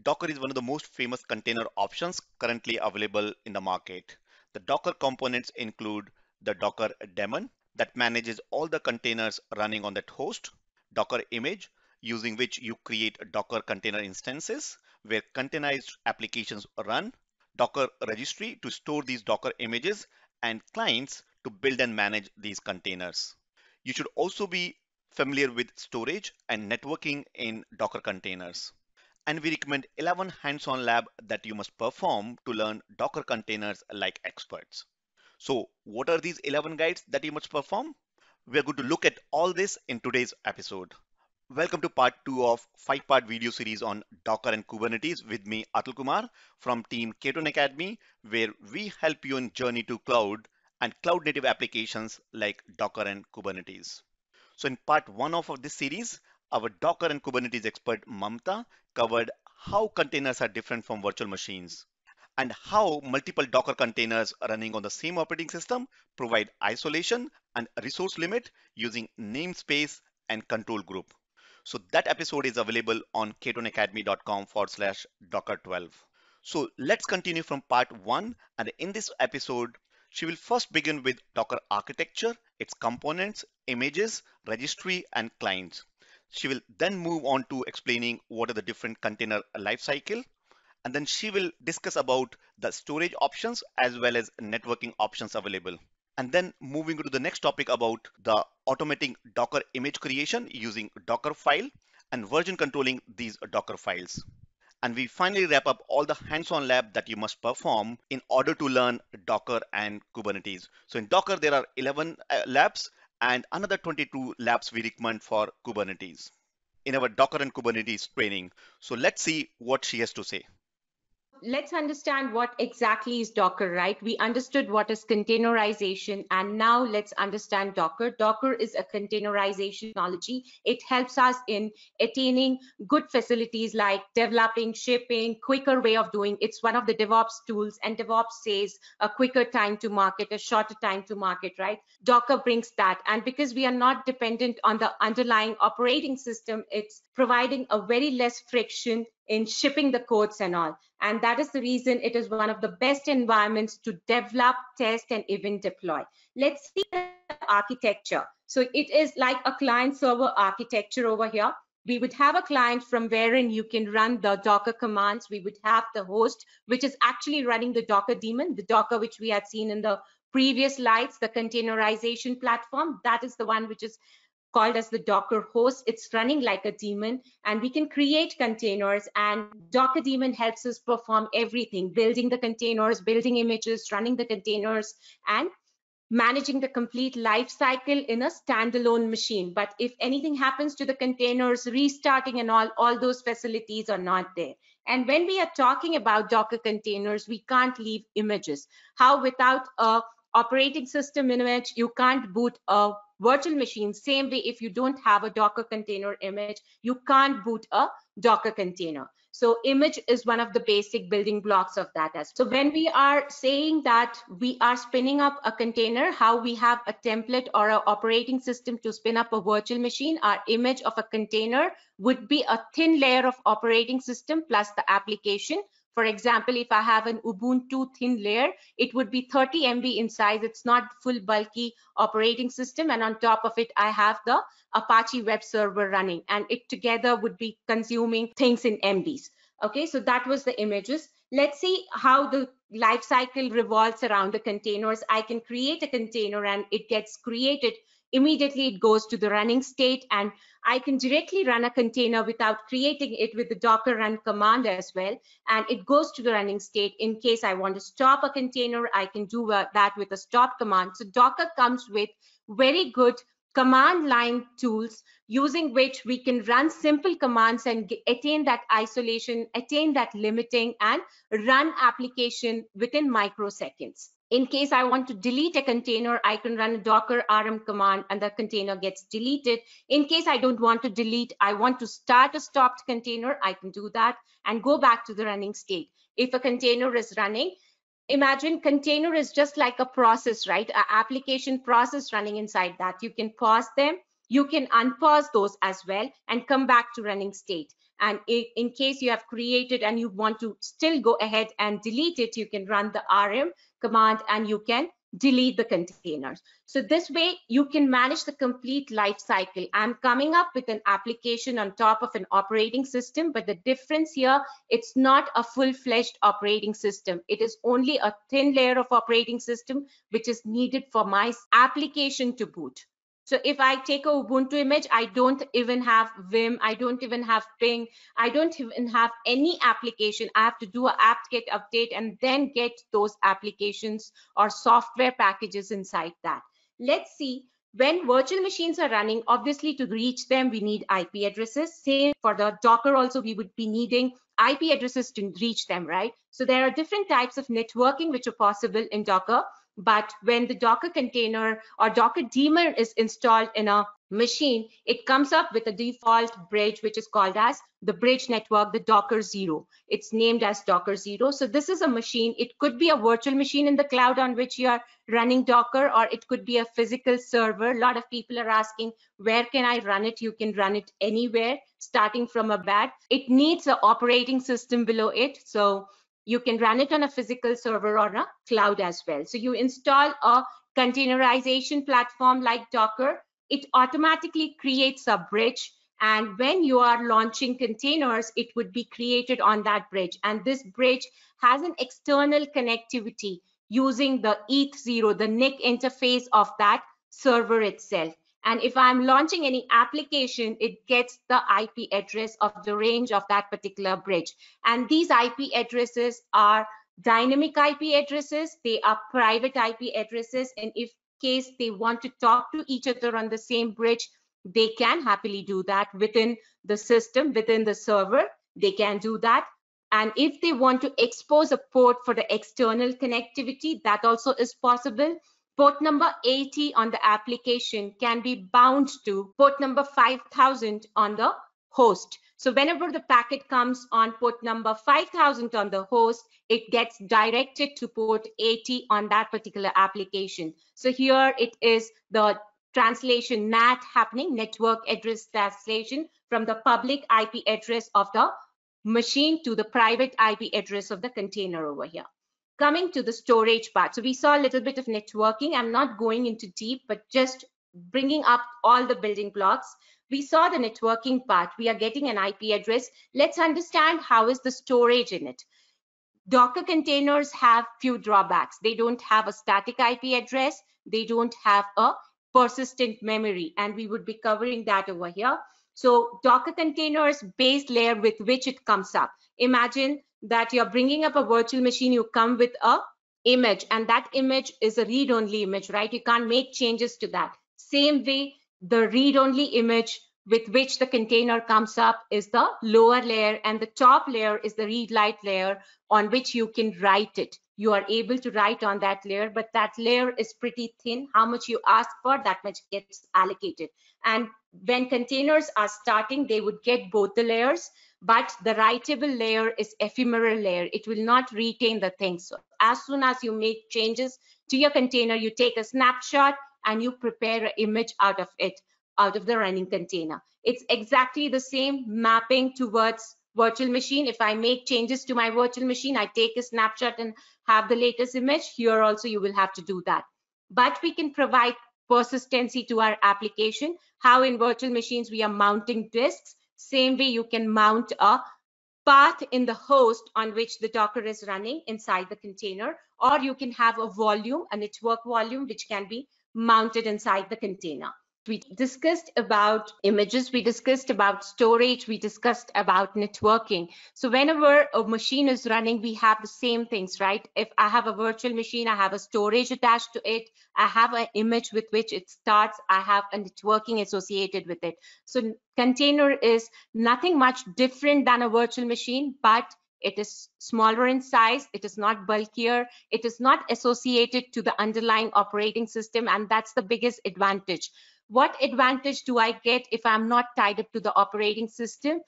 Docker is one of the most famous container options currently available in the market. The Docker components include the Docker daemon that manages all the containers running on that host, Docker image, using which you create Docker container instances where containerized applications run, Docker registry to store these Docker images, and clients to build and manage these containers. You should also be familiar with storage and networking in Docker containers. And we recommend 11 hands-on lab that you must perform to learn Docker containers like experts. So what are these 11 guides that you must perform? We're going to look at all this in today's episode. Welcome to part 2 of 5-part video series on Docker and Kubernetes with me, Atul Kumar from team Keton Academy, where we help you in journey to cloud and cloud native applications like Docker and Kubernetes. So in part 1 of this series, our Docker and Kubernetes expert Mamta covered how containers are different from virtual machines and how multiple Docker containers running on the same operating system provide isolation and resource limit using namespace and control group. So that episode is available on ketonacademy.com/docker12. So let's continue from part 1, and in this episode she will first begin with Docker architecture, its components, images, registry, and clients. She will then move on to explaining what are the different container lifecycle, and then she will discuss about the storage options as well as networking options available. And then moving to the next topic about the automating Docker image creation using Dockerfile and version controlling these Docker files. And we finally wrap up all the hands-on lab that you must perform in order to learn Docker and Kubernetes. So in Docker, there are 11 labs and another 22 labs we recommend for Kubernetes in our Docker and Kubernetes training. So let's see what she has to say. Let's understand what exactly is Docker, right? We understood what is containerization, and now let's understand Docker. Docker is a containerization technology. It helps us in attaining good facilities like developing, shipping, quicker way of doing. It's one of the DevOps tools, and DevOps says a quicker time to market, a shorter time to market, right? Docker brings that, and because we are not dependent on the underlying operating system, it's providing a very less friction in shipping the codes and all. And that is the reason it is one of the best environments to develop, test, and even deploy. Let's see the architecture. So it is like a client server architecture over here. We would have a client from wherein you can run the Docker commands. We would have the host, which is actually running the Docker daemon, the Docker which we had seen in the previous slides, the containerization platform. That is the one which is called as the Docker host. It's running like a daemon, and we can create containers, and Docker daemon helps us perform everything, building the containers, building images, running the containers, and managing the complete life cycle in a standalone machine. But if anything happens to the containers, restarting and all those facilities are not there. And when we are talking about Docker containers, we can't leave images. How without a operating system image, you can't boot a virtual machine. Same way, if you don't have a Docker container image, you can't boot a Docker container. So image is one of the basic building blocks of that. So when we are saying that we are spinning up a container, how we have a template or an operating system to spin up a virtual machine, our image of a container would be a thin layer of operating system plus the application. For example, if I have an Ubuntu thin layer, it would be 30 MB in size. It's not full bulky operating system. And on top of it, I have the Apache web server running, and it together would be consuming things in MBs. Okay, so that was the images. Let's see how the life cycle revolves around the containers. I can create a container and it gets created. Immediately it goes to the running state, and I can directly run a container without creating it with the Docker run command as well. And it goes to the running state. In case I want to stop a container, I can do that with a stop command. So Docker comes with very good command line tools using which we can run simple commands and attain that isolation, attain that limiting, and run application within microseconds. In case I want to delete a container, I can run a Docker rm command and the container gets deleted. In case I don't want to delete, I want to start a stopped container, I can do that and go back to the running state. If a container is running, imagine container is just like a process, right? An application process running inside that. You can pause them, you can unpause those as well and come back to running state. And in case you have created and you want to still go ahead and delete it, you can run the rm command and you can delete the containers. So this way you can manage the complete life cycle. I'm coming up with an application on top of an operating system, but the difference here, it's not a full-fledged operating system. It is only a thin layer of operating system which is needed for my application to boot. So if I take a Ubuntu image, I don't even have Vim, I don't even have Ping, I don't even have any application. I have to do an apt-get update and then get those applications or software packages inside that. Let's see, when virtual machines are running, obviously to reach them, we need IP addresses. Same for the Docker also, we would be needing IP addresses to reach them, right? So there are different types of networking which are possible in Docker. But when the Docker container or Docker daemon is installed in a machine, it comes up with a default bridge, which is called as the bridge network, the Docker 0. It's named as Docker 0. So this is a machine. It could be a virtual machine in the cloud on which you are running Docker, or it could be a physical server. A lot of people are asking, where can I run it? You can run it anywhere, starting from a bad. It needs an operating system below it. So you can run it on a physical server or a cloud as well. So you install a containerization platform like Docker. It automatically creates a bridge. And when you are launching containers, it would be created on that bridge. And this bridge has an external connectivity using the ETH0, the NIC interface of that server itself. And if I'm launching any application, it gets the IP address of the range of that particular bridge. And these IP addresses are dynamic IP addresses. They are private IP addresses. And if case they want to talk to each other on the same bridge, they can happily do that within the system, within the server. They can do that. And if they want to expose a port for the external connectivity, that also is possible. Port number 80 on the application can be bound to port number 5000 on the host. So whenever the packet comes on port number 5000 on the host, it gets directed to port 80 on that particular application. So here it is the translation NAT happening, network address translation, from the public IP address of the machine to the private IP address of the container over here. Coming to the storage part, so we saw a little bit of networking. I'm not going into deep, but just bringing up all the building blocks. We saw the networking part. We are getting an IP address. Let's understand how is the storage in it. Docker containers have few drawbacks. They don't have a static IP address. They don't have a persistent memory, and we would be covering that over here. So Docker containers base layer with which it comes up. Imagine that you're bringing up a virtual machine, you come with a image, and that image is a read-only image, right? You can't make changes to that. Same way, the read-only image with which the container comes up is the lower layer, and the top layer is the read-write layer on which you can write it. You are able to write on that layer, but that layer is pretty thin. How much you ask for, that much gets allocated. And when containers are starting, they would get both the layers, but the writable layer is ephemeral layer. It will not retain the things. So as soon as you make changes to your container, you take a snapshot and you prepare an image out of it, out of the running container. It's exactly the same mapping towards virtual machine. If I make changes to my virtual machine, I take a snapshot and have the latest image. Here also you will have to do that. But we can provide persistency to our application. How in virtual machines we are mounting disks, same way you can mount a path in the host on which the Docker is running inside the container, or you can have a volume, a network volume, which can be mounted inside the container. We discussed about images, we discussed about storage, we discussed about networking. So whenever a machine is running, we have the same things, right? If I have a virtual machine, I have a storage attached to it, I have an image with which it starts, I have a networking associated with it. So container is nothing much different than a virtual machine, but it is smaller in size, it is not bulkier, it is not associated to the underlying operating system, and that's the biggest advantage. What advantage do I get if I'm not tied up to the operating system?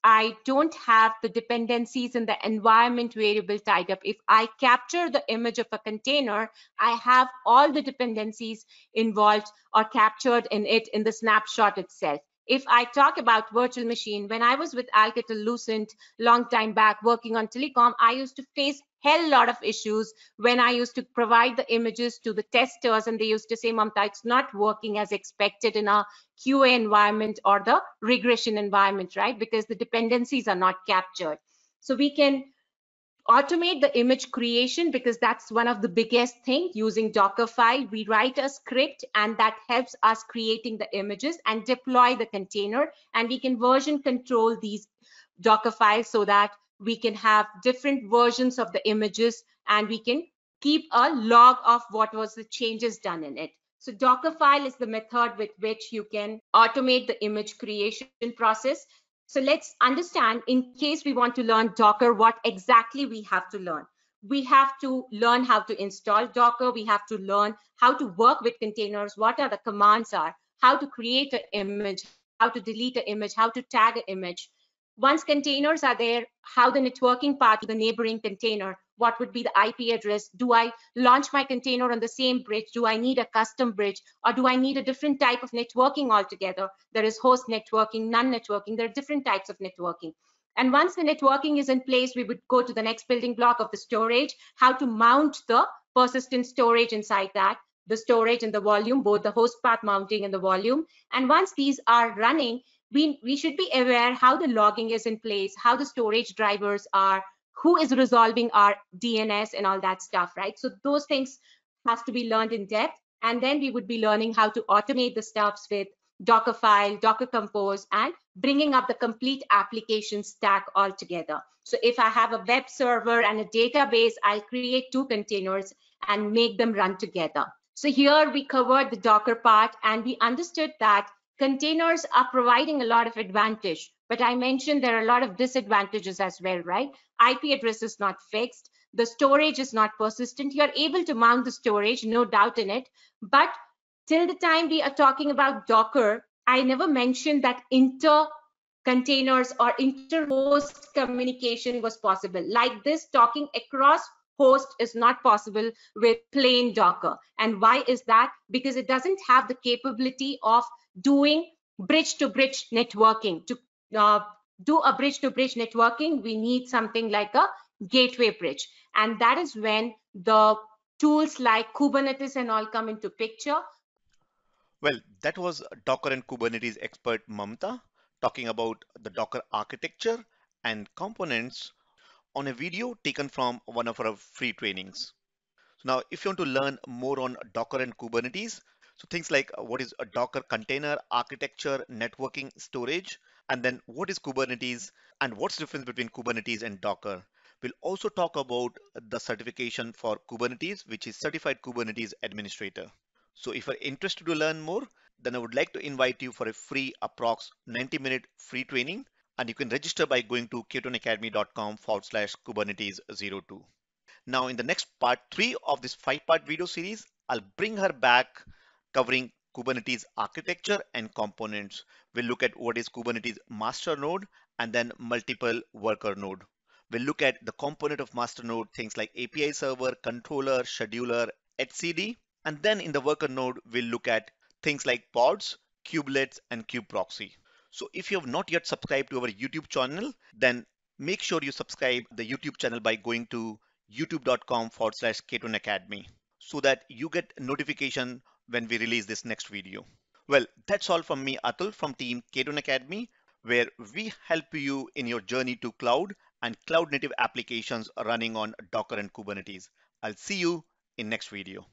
I don't have the dependencies in the environment variable tied up. If I capture the image of a container, I have all the dependencies involved or captured in it in the snapshot itself. If I talk about virtual machine, when I was with Alcatel-Lucent long time back working on telecom, I used to face hell lot of issues when I used to provide the images to the testers and they used to say, Mamta, it's not working as expected in our QA environment or the regression environment, right? Because the dependencies are not captured. So we can automate the image creation because that's one of the biggest thing using Dockerfile. We write a script and that helps us creating the images and deploy the container, and we can version control these Docker files so that we can have different versions of the images and we can keep a log of what was the changes done in it. So Dockerfile is the method with which you can automate the image creation process. So let's understand, in case we want to learn Docker, what exactly we have to learn. We have to learn how to install Docker. We have to learn how to work with containers, what are the commands are, how to create an image, how to delete an image, how to tag an image. Once containers are there, how the networking part to the neighboring container, what would be the IP address? Do I launch my container on the same bridge? Do I need a custom bridge? Or do I need a different type of networking altogether? There is host networking, non-networking. There are different types of networking. And once the networking is in place, we would go to the next building block of the storage, how to mount the persistent storage inside that, the storage and the volume, both the host path mounting and the volume. And once these are running, we should be aware how the logging is in place, how the storage drivers are, who is resolving our DNS and all that stuff, right? So those things has to be learned in depth. And then we would be learning how to automate the stuffs with Dockerfile, Docker Compose, and bringing up the complete application stack altogether. So if I have a web server and a database, I'll create two containers and make them run together. So here we covered the Docker part and we understood that containers are providing a lot of advantage, but I mentioned there are a lot of disadvantages as well, right? IP address is not fixed. The storage is not persistent. You're able to mount the storage, no doubt in it. But till the time we are talking about Docker, I never mentioned that inter containers or inter-host communication was possible. Like this, talking across host is not possible with plain Docker. And why is that? Because it doesn't have the capability of doing bridge-to-bridge networking. To do a bridge-to-bridge networking, we need something like a gateway bridge. And that is when the tools like Kubernetes and all come into picture. Well, that was Docker and Kubernetes expert Mamta talking about the Docker architecture and components on a video taken from one of our free trainings. So now, if you want to learn more on Docker and Kubernetes, so things like what is a Docker container architecture, networking, storage, and then what is Kubernetes and what's the difference between Kubernetes and Docker. We'll also talk about the certification for Kubernetes, which is Certified Kubernetes Administrator. So if you're interested to learn more, then I would like to invite you for a free approx 90-minute free training, and you can register by going to k2nacademy.com/Kubernetes02. Now, in the next part 3 of this 5-part video series, I'll bring her back covering Kubernetes architecture and components. We'll look at what is Kubernetes master node and then multiple worker node. We'll look at the component of master node, things like API server, controller, scheduler, etcd. And then in the worker node, we'll look at things like pods, kubelets, and kubeproxy. So if you have not yet subscribed to our YouTube channel, then make sure you subscribe the YouTube channel by going to youtube.com/K2nacademy so that you get notification when we release this next video. Well, that's all from me, Atul, from team K2 Academy, where we help you in your journey to cloud and cloud native applications running on Docker and Kubernetes. I'll see you in next video.